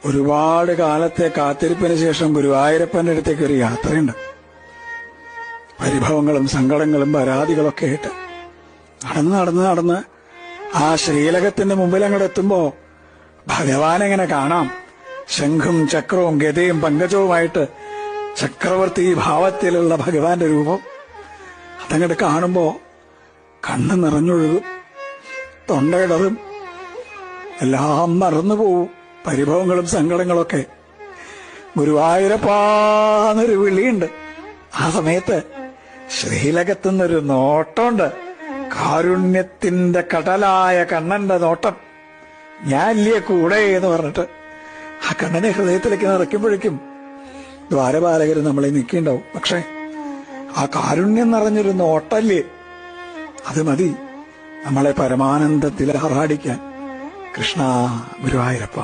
ഒരുപാട് കാലത്തെ കാത്തിരിപ്പിന് ശേഷം ഗുരുവായൂരപ്പന്റെ അടുത്തേക്ക് ഒരു യാത്രയുണ്ട്. പരിഭവങ്ങളും സങ്കടങ്ങളും പരാതികളൊക്കെ ആയിട്ട് നടന്ന് ആ ശ്രീലകത്തിന്റെ മുമ്പിൽ അങ്ങോട്ട് എത്തുമ്പോ ഭഗവാൻ എങ്ങനെ കാണാം. ശംഖും ചക്രവും ഗതയും പങ്കജവുമായിട്ട് ചക്രവർത്തി ഭാവത്തിലുള്ള ഭഗവാന്റെ രൂപം അതങ്ങോട്ട് കാണുമ്പോ കണ്ണ് നിറഞ്ഞൊഴുകും, തൊണ്ടയിടറും, എല്ലാം മറന്നുപോവും. പരിഭവങ്ങളും സങ്കടങ്ങളൊക്കെ. ഗുരുവായൂരപ്പാന്നൊരു വിളിയുണ്ട്. ആ സമയത്ത് ശ്രീലകത്തുനിന്നൊരു നോട്ടമുണ്ട്. കാരുണ്യത്തിന്റെ കടലായ കണ്ണന്റെ നോട്ടം. ഞാനില്ലേ കൂടെ എന്ന് പറഞ്ഞിട്ട് ആ കണ്ണനെ ഹൃദയത്തിലേക്ക് നിറയ്ക്കുമ്പോഴേക്കും ദ്വാരപാലകർ നമ്മളെ നിൽക്കിണ്ടാവും. പക്ഷെ ആ കാരുണ്യം നിറഞ്ഞൊരു നോട്ടല്ലേ, അത് മതി നമ്മളെ പരമാനന്ദത്തിൽ ആറാടിക്കാൻ. കൃഷ്ണ ഗുരുവായൂരപ്പ.